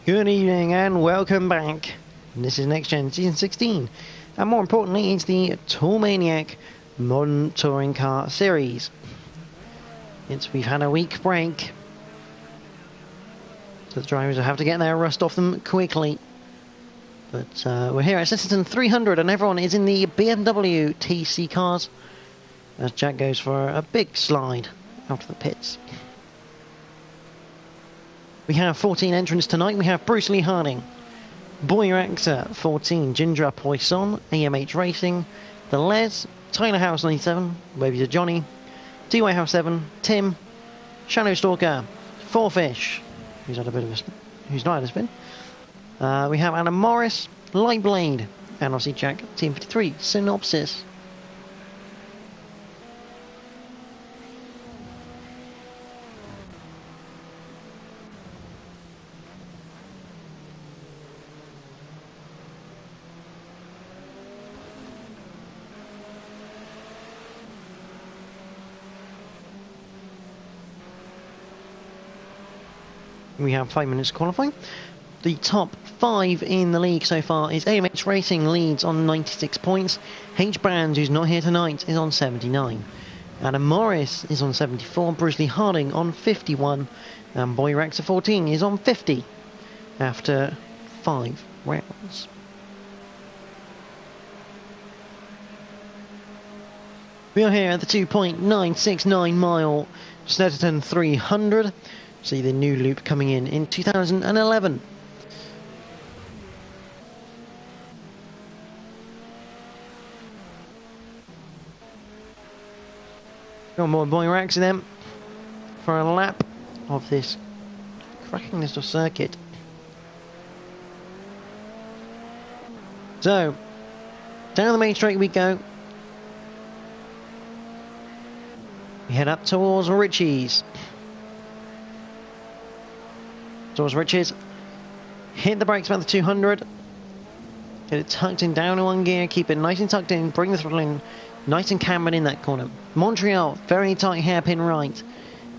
Good evening and welcome back. This is NXTGEN Season 16, and more importantly, it's the Maniac Modern Touring Car Series. We've had a week break, so the drivers will have to get their rust off them quickly. But we're here at Snetterton 300, and everyone is in the BMW TcC cars, as Jack goes for a big slide out of the pits. We have 14 entrants tonight. We have Bruce Lee Harding, Boyrax at 14, Ginger Poisson, AMH Racing, The Les, Tyler House 97, Wavy to Johnny, TY House 7, Tim, Shadow Stalker, Four Fish, who's had a bit of who's not had a spin. We have Adam Morris, Light Blade, and obviously Jack, Team 53, Synopsis. We have 5 minutes qualifying. The top 5 in the league so far is AMH Racing leads on 96 points. H Brands, who's not here tonight, is on 79. Adam Morris is on 74. Bruce Lee Harding on 51. And Boyrax at 14 is on 50 after 5 rounds. We are here at the 2.969 mile Snetterton 300. See the new loop coming in 2011. Go on board Boyrax then for a lap of this cracking little circuit. So, down the main straight we go. We head up towards Ritchie's. Towards Riches, hit the brakes about the 200, get it tucked in down in one gear, keep it nice and tucked in, bring the throttle in, nice and cambered in that corner. Montreal, very tight hairpin right,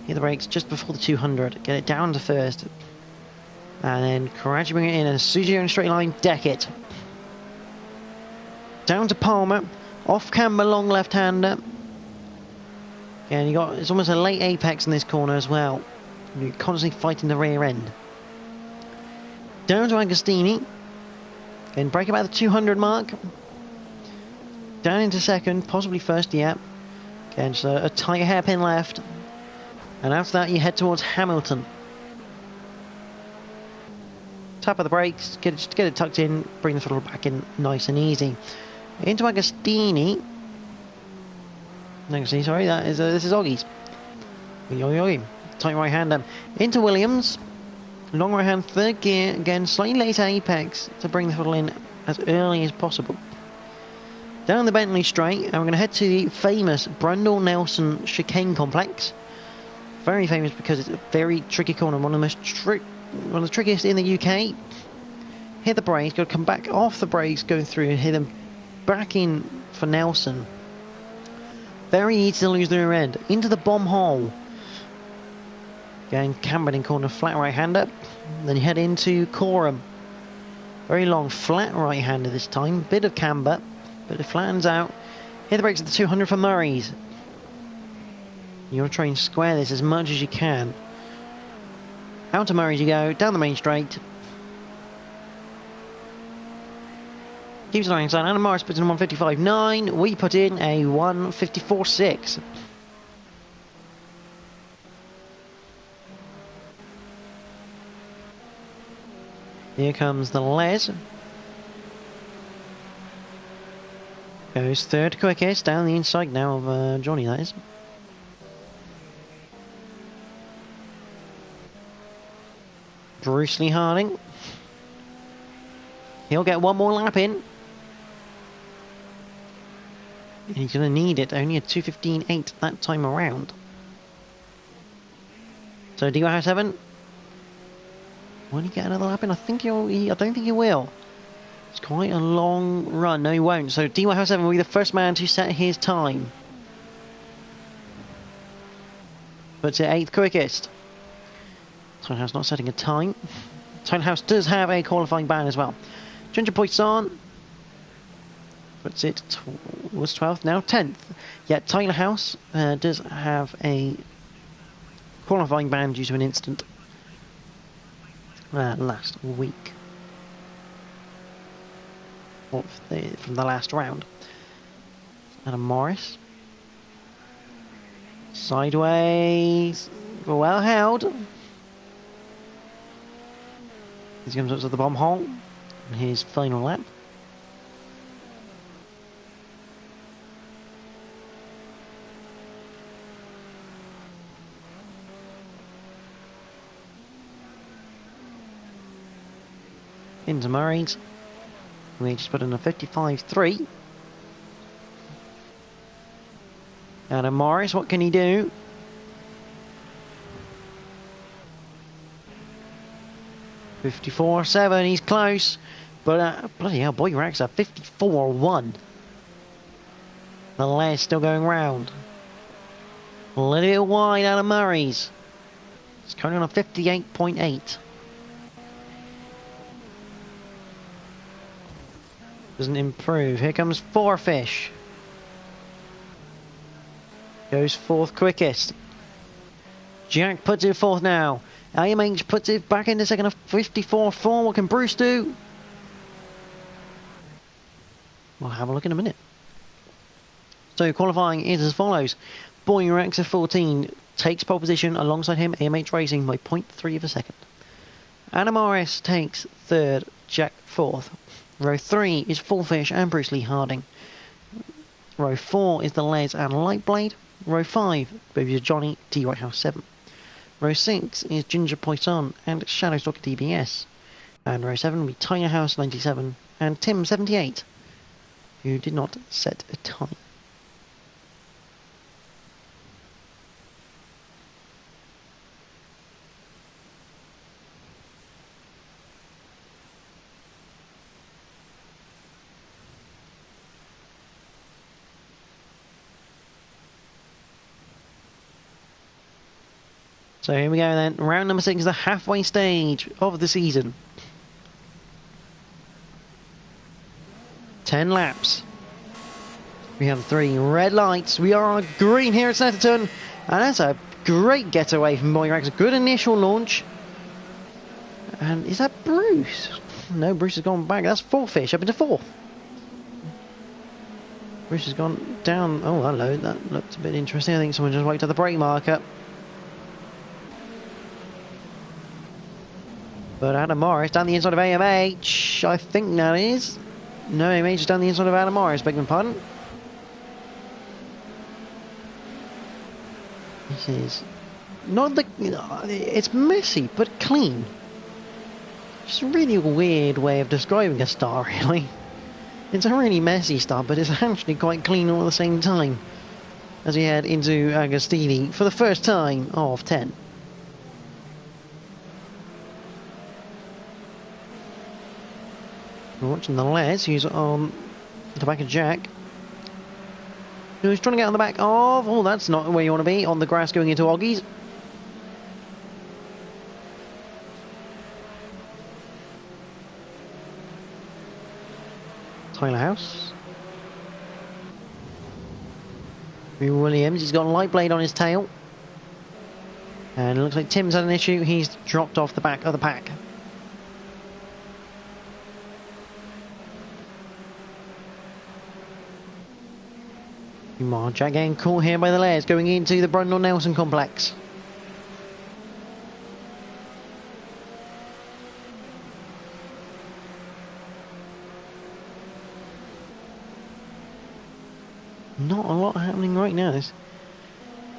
hit the brakes just before the 200, get it down to first, and then gradually bring it in, and as soon as you're in a straight line, deck it. Down to Palmer, off camber, long left-hander, and it's almost a late apex in this corner as well. You're constantly fighting the rear end. Down to Agostini. Then brake about the 200 mark. Down into second, possibly first, yeah. Again, so a tight hairpin left. And after that, you head towards Hamilton. Tap of the brakes, get it tucked in, bring the throttle back in nice and easy. Into Agostini. Agostini, sorry, this is Oggy's. Oggy. Tight right hander. Into Williams. Long right hand, third gear. Again, slightly later apex to bring the throttle in as early as possible. Down the Bentley straight, and we're going to head to the famous Brundle Nelson chicane complex. Very famous because it's a very tricky corner, one of the trickiest in the UK. Hit the brakes, got to come back off the brakes, going through, and hit them back in for Nelson. Very easy to lose the rear end. Into the bomb hole. Again, cambered in corner, flat right-hander. Then you head into Coram. Very long, flat right-hander this time. Bit of camber, but it flattens out. Hit the brakes at the 200 for Murray's. You want to try and square this as much as you can. Out to Murray's you go, down the main straight. Keeps the line inside. Adam Morris puts in a 155.9. We put in a 154.6. Here comes the Les. Goes third quickest down the inside now of Johnny, that is. Bruce Lee Harding. He'll get one more lap in. And he's going to need it. Only a 2:15.8 that time around. So DY7. Will he get another lap in? I don't think he will. It's quite a long run. No, he won't. So DY7 will be the first man to set his time. But to 8th quickest. Timehouse not setting a time. Tyler House does have a qualifying ban as well. Ginger Poisson puts it was 12th, now 10th. Yet Tyler House does have a qualifying ban due to an incident last week. From the last round. Adam Morris. Sideways. Well held. He comes up to the bomb hole in his final lap. Into Murray's. We just put in a 55.3. Adam Morris, what can he do? $54.7, he's close. But bloody hell, Boy Racks are 54.1. The led's still going round. A little bit wide out of Murray's. It's currently on a 58.8. Doesn't improve. Here comes Four Fish. Goes fourth quickest. Jack puts it fourth now. AMH puts it back into second of 54.4. What can Bruce do? We'll have a look in a minute. So qualifying is as follows. Boy Rex of 14 takes pole position alongside him, AMH Racing by 0.3 of a second. Adam Morris takes third, Jack fourth. Row 3 is Full Fish and Bruce Lee Harding. Row 4 is the Les and Lightblade. Row 5, Baby Johnny, D Whitehouse 7. Row 6 is Ginger Poisson and Shadowstalker DBS. And row 7 will be Tyler House 97 and Tim 78, who did not set a time. So here we go then, round number 6 is the halfway stage of the season. 10 laps. We have 3 red lights. We are on green here at Snetterton. And that's a great getaway from Boy Rex. A good initial launch. And is that Bruce? No, Bruce has gone back. That's Four Fish up into 4th. Bruce has gone down. Oh, hello. That looked a bit interesting. I think someone just wiped out the brake marker. But Adam Morris down the inside of AMH, I think that is. No, AMH is down the inside of Adam Morris, beg my pardon. This is not the, it's messy, but clean. It's a really weird way of describing a star, really. It's a really messy star, but it's actually quite clean all at the same time. As we head into Agostini for the first time of 10. We're watching the Les, who's on the back of Jack. Who's trying to get on the back of... Oh, that's not where you want to be. On the grass going into Oggies. Tyler House. Williams, he's got a light blade on his tail. And it looks like Tim's had an issue. He's dropped off the back of the pack. Jack getting caught here by the Les, going into the Brundle Nelson complex. Not a lot happening right now. Look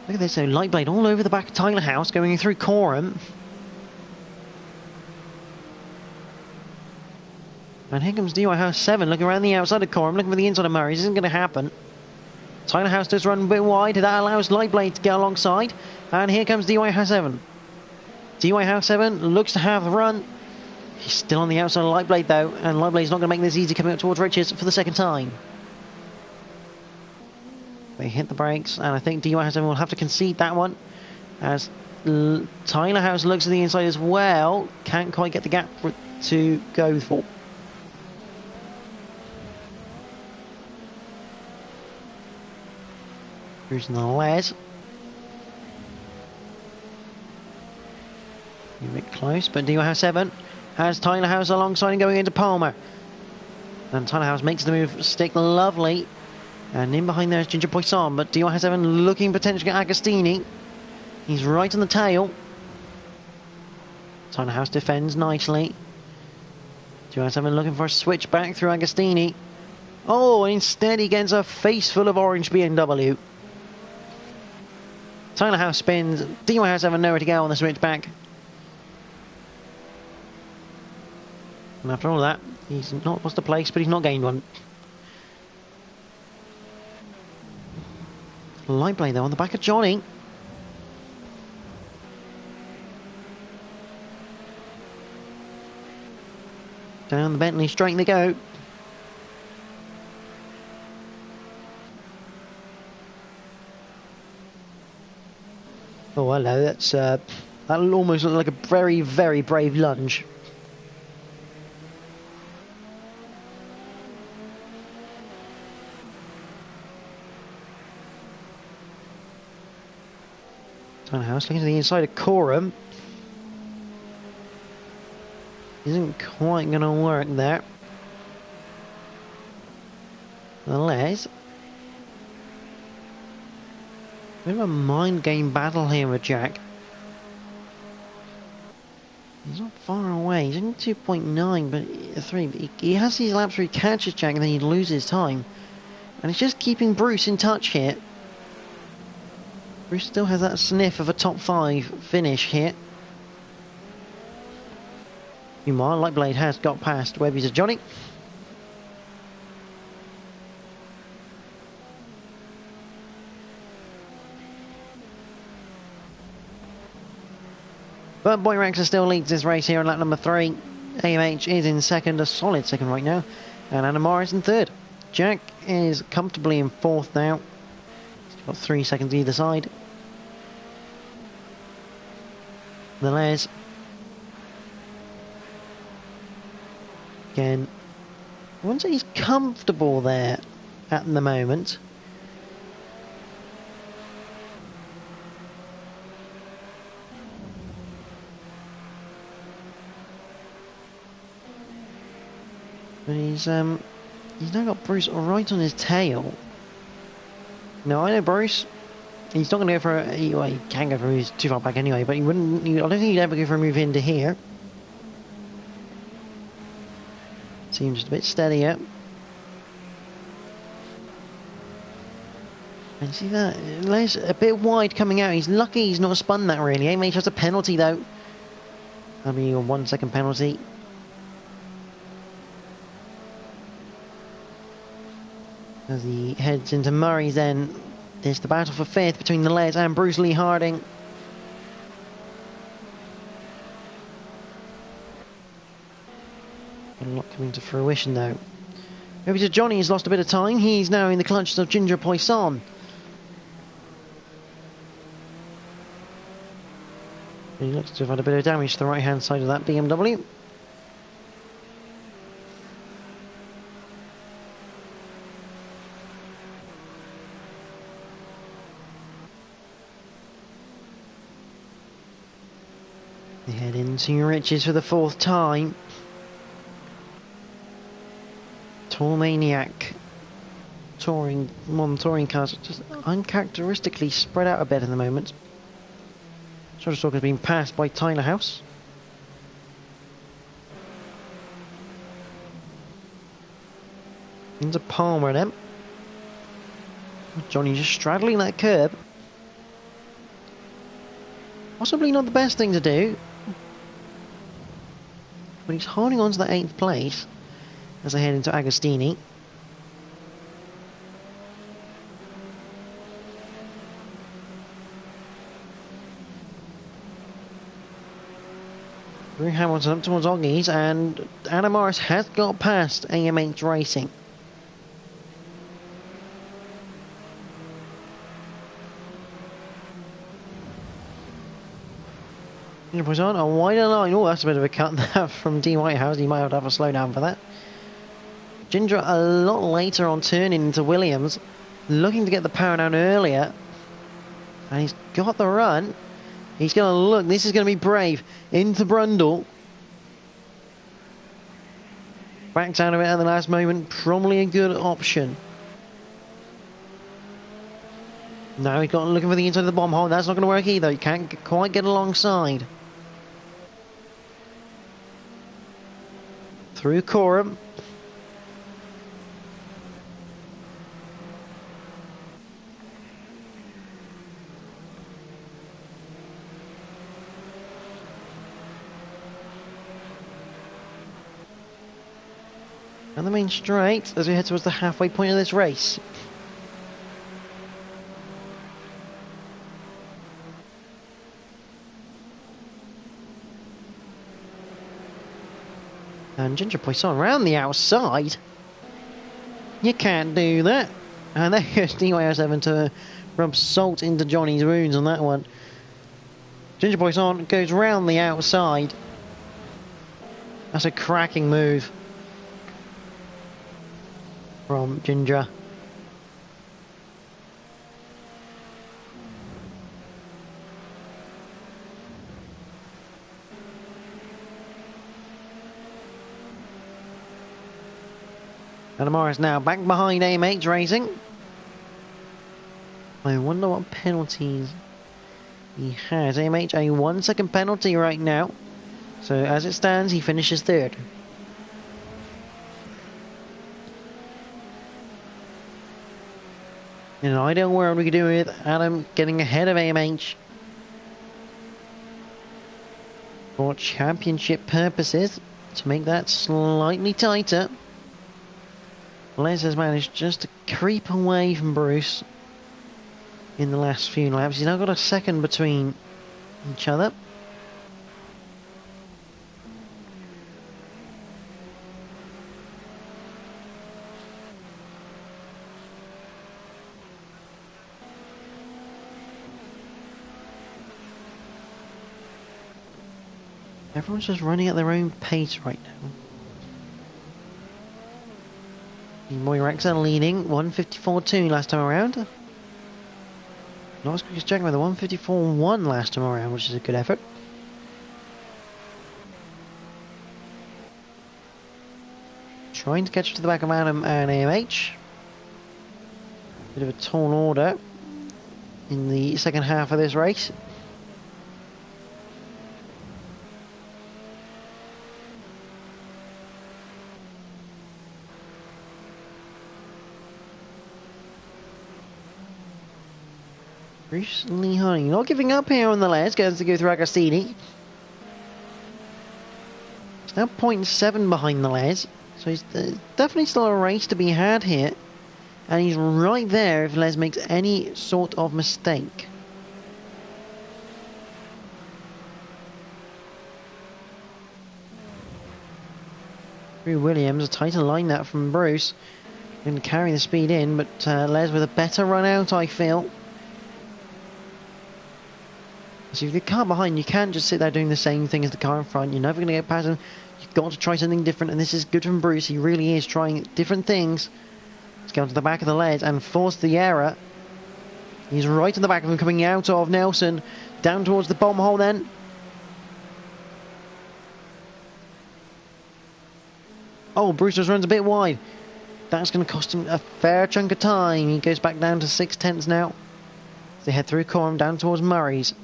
at this, so Lightblade all over the back of Tyler House, going through Coram. And here comes DY House 7, looking around the outside of Coram, looking for the inside of Murray. This isn't going to happen. Tyler House does run a bit wide. That allows Lightblade to get alongside. And here comes DY House 7. DY House 7 looks to have the run. He's still on the outside of Lightblade though. And Lightblade's not going to make this easy coming up towards Richards for the second time. They hit the brakes. And I think DY House 7 will have to concede that one. As Tyler House looks at the inside as well. Can't quite get the gap to go for. Cruising the lead. A bit close, but DY7 has Tyler House alongside and going into Palmer. And Tyler House makes the move stick lovely. And in behind there is Ginger Poisson, but DY7 looking potentially at Agostini. He's right on the tail. Tyler House defends nicely. DY7 looking for a switch back through Agostini. Oh, instead he gets a face full of orange BMW. Tyler House spins. DY7 nowhere to go on the switch back. And after all that, he's not lost a place, but he's not gained one. Light blade though on the back of Johnny. Down the Bentley, straight they go. Oh hello, that's that almost looked like a very, very brave lunge. House looking to the inside of Coram. Isn't quite going to work there. Unless bit of a mind game battle here with Jack. He's not far away. He's only 2.9, but 3. But he has these laps where he catches Jack and then he loses time. And it's just keeping Bruce in touch here. Bruce still has that sniff of a top 5 finish here. Meanwhile, Lightblade has got past Webby to Johnny. But Boy Raxer still leads this race here on lap number 3. AMH is in second, a solid second right now. And Anna Morris in third. Jack is comfortably in fourth now. He's got 3 seconds either side. The Les. Again, I wouldn't say he's comfortable there at the moment. But he's now got Bruce right on his tail. Now I know Bruce, he's not going to go for well, he can go for a move too far back anyway, but he wouldn't. I don't think he'd ever go for a move into here. Seems just a bit steadier. And see that? Les a bit wide coming out. He's lucky he's not spun that really. AMH has a penalty though. That'll be a 1 second penalty. As he heads into Murray's then, there's the battle for 5th between the Les and Bruce Lee Harding. A lot coming to fruition though. Maybe to Johnny has lost a bit of time. He's now in the clutches of Ginger Poisson. He looks to have had a bit of damage to the right hand side of that BMW. They head into Riches for the 4th time. Tour Maniac. Modern touring cars just uncharacteristically spread out a bit at the moment. Shutterstock has been passed by Tyler House. Into Palmer then. Johnny just straddling that curb. Possibly not the best thing to do. But he's holding on to the 8th place as they head into Agostini. Drew Hamilton up towards Oggies, and Anna Morris has got past AMH Racing. Ginger Boy's on a wider line. Oh, that's a bit of a cut there from D Whitehouse. He might have to have a slowdown for that. Ginger a lot later on turning into Williams, looking to get the power down earlier. And he's got the run. He's going to look. This is going to be brave. Into Brundle. Backs out of it at the last moment. Probably a good option. Now he's got looking for the inside of the bomb hole. That's not going to work either. He can't quite get alongside. Through Coram. And the main straight as we head towards the halfway point of this race. And Ginger Poisson around the outside. You can't do that. And there goes DY07 to rub salt into Johnny's wounds on that one. Ginger Poisson goes round the outside. That's a cracking move from Ginger. And Morris now back behind AMH Racing. I wonder what penalties he has. AMH a 1 second penalty right now. So as it stands, he finishes third. In an ideal world, we could do with Adam getting ahead of AMH for championship purposes to make that slightly tighter. Les has managed just to creep away from Bruce in the last few laps. He's now got a second between each other. Everyone's just running at their own pace right now. Moiraxa leading 154.2 last time around. Not as quick as Jack with a 154.1 last time around, which is a good effort. Trying to catch up to the back of Adam and AMH. Bit of a tall order in the second half of this race. Bruce Lee Honey not giving up here on the Les, going to go through Agostini. It's now 0.7 behind the Les, so he's definitely still a race to be had here. And he's right there if Les makes any sort of mistake. Through Williams, a tighter line that from Bruce. Going to carry the speed in, but Les with a better run out, I feel. So if the car behind, you can't just sit there doing the same thing as the car in front. You're never going to get past him. You've got to try something different, and this is good from Bruce. He really is trying different things. Let's go to the back of the lead and force the error. He's right in the back of him, coming out of Nelson. Down towards the bomb hole then. Oh, Bruce just runs a bit wide. That's going to cost him a fair chunk of time. He goes back down to 6/10 now. They head through Coram down towards Murray's.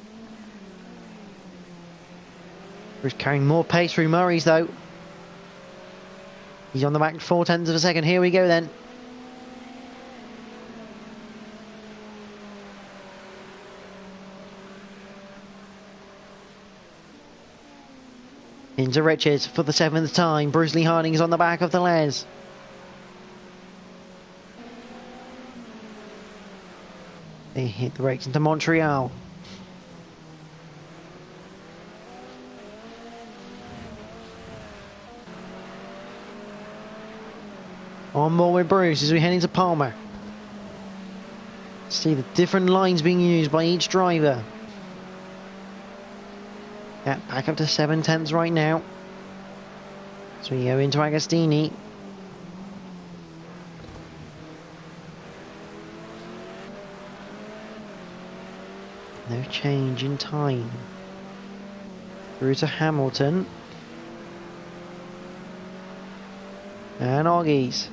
Bruce carrying more pace through Murray's though. He's on the back 0.4 of a second. Here we go then. Into Richards for the 7th time. Bruce Lee Harding is on the back of the Les. They hit the brakes into Montreal. On board with Bruce as we head into Palmer. See the different lines being used by each driver. Yeah, back up to 7/10 right now. So we go into Agostini. No change in time. Through to Hamilton. And Oggies.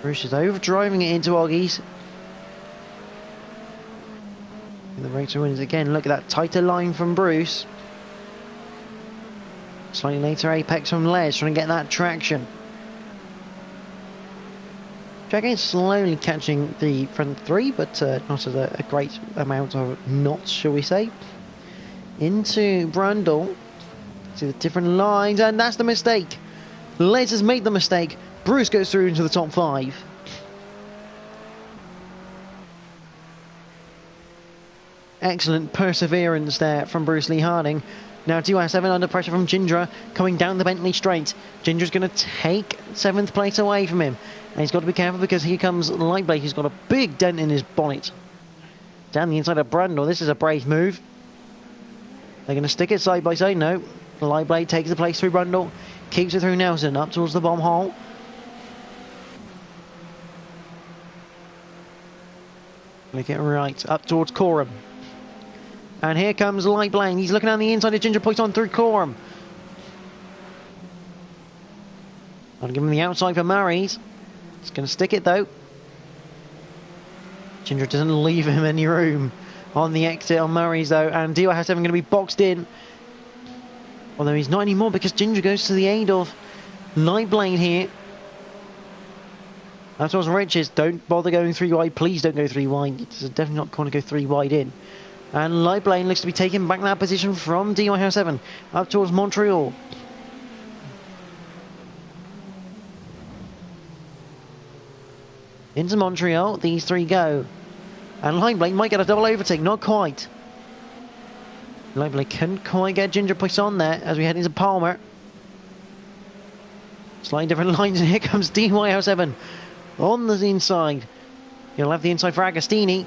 Bruce is overdriving it into Oggies. And the race wins again. Look at that tighter line from Bruce. Slightly later apex from Les, trying to get that traction. Jack is slowly catching the front three, but not at a great amount of knots, shall we say. Into Brundle. See the different lines, and that's the mistake. Les has made the mistake. Bruce goes through into the top 5. Excellent perseverance there from Bruce Lee Harding. Now TY7 under pressure from Gindra, coming down the Bentley straight. Gindra's going to take 7th place away from him. And he's got to be careful because here comes Lightblade. He's got a big dent in his bonnet. Down the inside of Brundle. This is a brave move. They're going to stick it side by side. No. Lightblade takes the place through Brundle. Keeps it through Nelson. Up towards the bomb hole. Look it right. Up towards Coram. And here comes Lightblade. He's looking down the inside of Ginger Poisson through Coram. I'll give him the outside for Murray's. He's going to stick it though. Ginger doesn't leave him any room on the exit on Murray's though. And DY7 going to be boxed in. Although he's not anymore because Ginger goes to the aid of Lightblade here. That's what's Riches. Don't bother going 3 wide. Please don't go 3 wide. It's definitely not going to go 3 wide in. And Lightblade looks to be taking back that position from DY7 up towards Montreal. Into Montreal, these 3 go. And Lightblade might get a double overtake, not quite. Lightblade couldn't quite get Ginger Poisson there as we head into Palmer. Slightly different lines, and here comes DY7 on the inside. He'll have the inside for Agostini.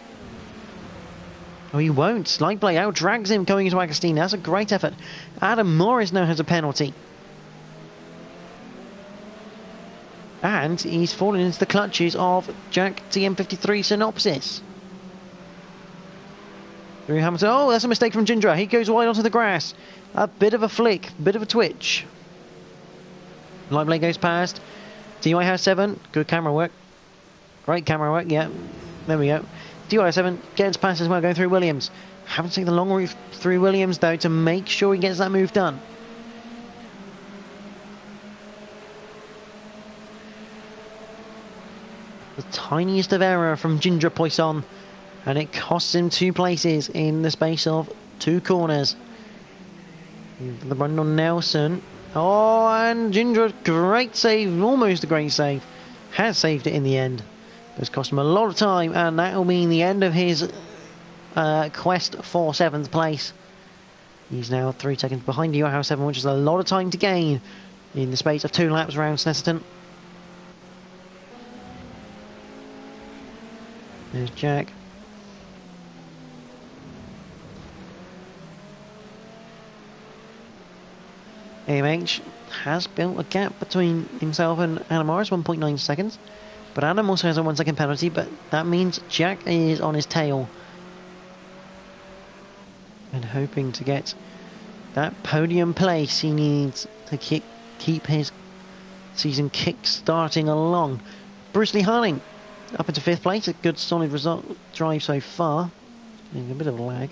Oh, he won't. Lightblade out drags him going into Agostini. That's a great effort. Adam Morris now has a penalty. And he's fallen into the clutches of Jack TM53 Synopsis. Through Hamilton. Oh, that's a mistake from Gindra. He goes wide onto the grass. A bit of a flick, bit of a twitch. Lightblade goes past. DY7, good camera work. Great camera work, yeah. There we go. DY7 gets past as well, going through Williams. Haven't taken the long route through Williams though to make sure he gets that move done. The tiniest of error from Ginger Poisson, and it costs him 2 places in the space of 2 corners. The run on Nelson. Oh, and Ginger, great save, almost a great save. Has saved it in the end. It's cost him a lot of time, and that will mean the end of his quest for 7th place. He's now 3 seconds behind DY7, which is a lot of time to gain in the space of 2 laps around Snetterton. There's Jack. AMH has built a gap between himself and Adam Morris, 1.9 seconds. But Adam also has a 1 second penalty, but that means Jack is on his tail. And hoping to get that podium place he needs to keep his season kick-starting along. Bruce Lee Harding up into 5th place, a good solid result drive so far. A bit of a lag.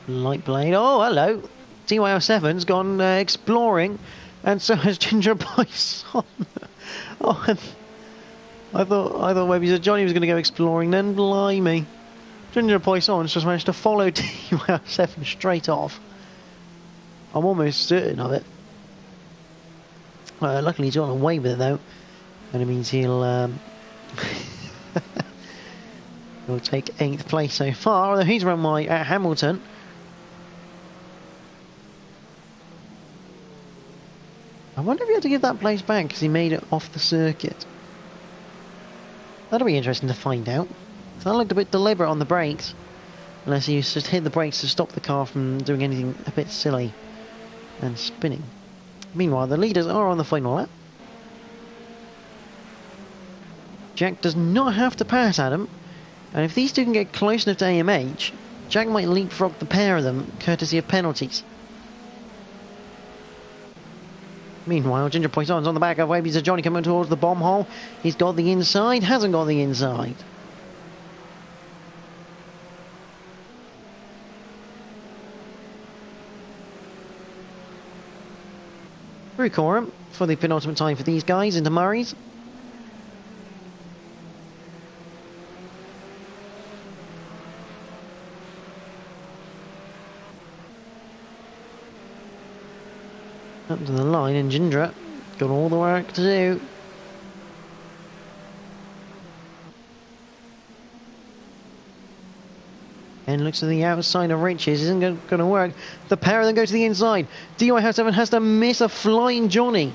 Lightblade, oh hello! TYO7's gone exploring, and so has Ginger Poisson. Oh, I thought maybe Sir Johnny was going to go exploring then, blimey. Ginger Poisson's just managed to follow TYO7 straight off. I'm almost certain of it. Luckily he's got away with it though, and it means he'll he'll take 8th place so far, although he's run by Hamilton. I wonder if he had to give that place back because he made it off the circuit. That'll be interesting to find out. That looked a bit deliberate on the brakes. Unless he just hit the brakes to stop the car from doing anything a bit silly and spinning. Meanwhile, the leaders are on the final lap. Jack does not have to pass Adam. And if these two can get close enough to AMH, Jack might leapfrog the pair of them, courtesy of penalties. Meanwhile, Ginger Poisson's on the back of Webby's Johnny coming towards the bomb hole. He's got the inside, hasn't got the inside. Through Coram for the penultimate time for these guys into Murray's. Up to the line, and Ginger got all the work to do. And looks to the outside of Riches, isn't going to work. The pair of them go to the inside. DY7 has to miss a flying Johnny.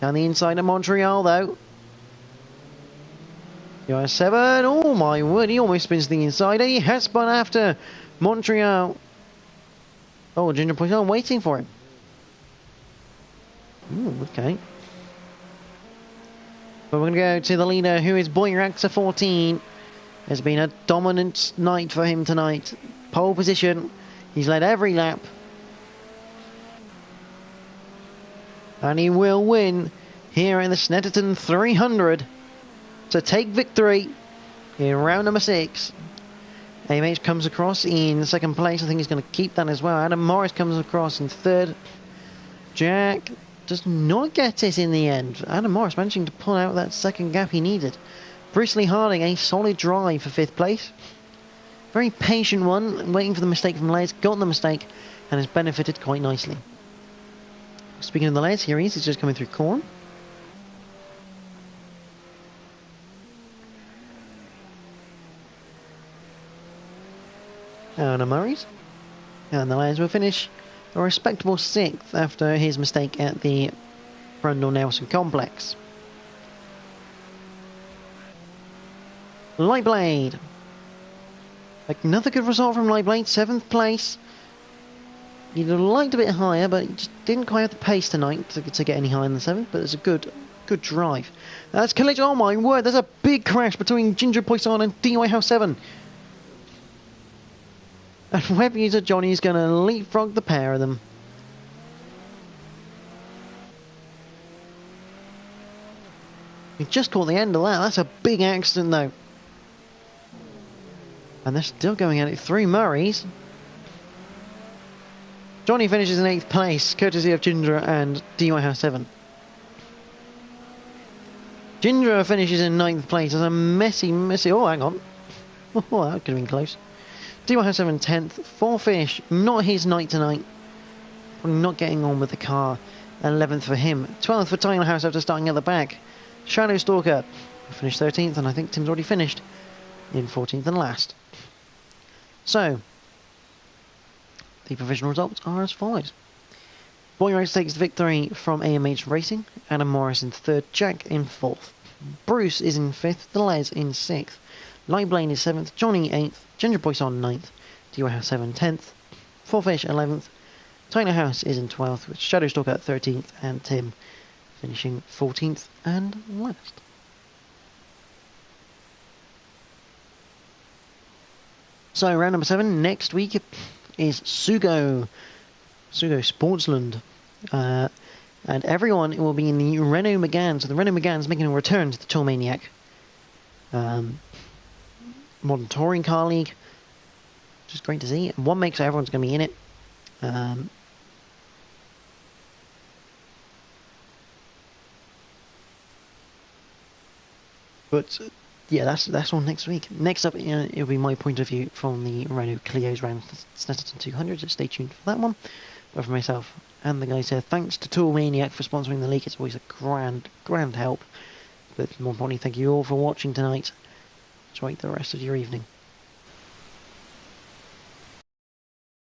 Down the inside of Montreal though. DY7, oh my word, he almost spins the inside. He has spun after Montreal. Oh, Ginger Poisson waiting for him. Ooh, okay. But we're going to go to the leader, who is Boyraxa 14. It's been a dominant night for him tonight. Pole position. He's led every lap. And he will win here in the Snetterton 300 to take victory in round number 6. AMH comes across in second place. I think he's going to keep that as well. Adam Morris comes across in third. Jack does not get it in the end. Adam Morris managing to pull out that second gap he needed. Bruce Lee Harding, a solid drive for 5th place. Very patient one, waiting for the mistake from Les. Got the mistake and has benefited quite nicely. Speaking of the Les, here he is. He's just coming through corn. Anna Murray's. And the Les will finish a respectable 6th after his mistake at the Brundle Nelson complex. Lightblade. Another good result from Lightblade, 7th place. He'd have liked a bit higher, but he just didn't quite have the pace tonight to get any higher than the 7th, but it's a good drive. That's collision, oh my word, there's a big crash between Ginger Poisson and DY House 7. And Web User Johnny's going to leapfrog the pair of them. He just caught the end of that. That's a big accident though. And they're still going at it. 3 Murrays. Johnny finishes in 8th place, courtesy of Ginger and DY House 7. Ginger finishes in 9th place as a messy... Oh, hang on. Oh, that could have been close. DY House 7 10th. 4Fish, not his night tonight. Probably not getting on with the car. 11th for him. 12th for Tyler House after starting at the back. Shadow Stalker finished 13th, and I think Tim's already finished in 14th and last. So, the provisional results are as follows. Boy Race takes the victory from AMH Racing. Adam Morris in 3rd, Jack in 4th. Bruce is in 5th, the Les in 6th. Lightblade is 7th, Johnny 8th, Ginger Poisson 9th, DY House 7 10th, 4Fish 11th, Tyler House is in 12th, with Shadow Stalker at 13th, and Tim finishing 14th and last. So, round number 7, next week is Sugo Sportsland. And everyone will be in the Renault Megane. So the Renault Megane is making a return to the Tour Maniac Modern Touring Car League, which is great to see. And one makes everyone's going to be in it. But yeah, that's all next week. Next up, it'll be my point of view from the Renault Clio's round Snetterton 200. So stay tuned for that one. But for myself and the guys here, thanks to Tour Maniac for sponsoring the league. It's always a grand help. But more importantly, thank you all for watching tonight. Enjoy the rest of your evening.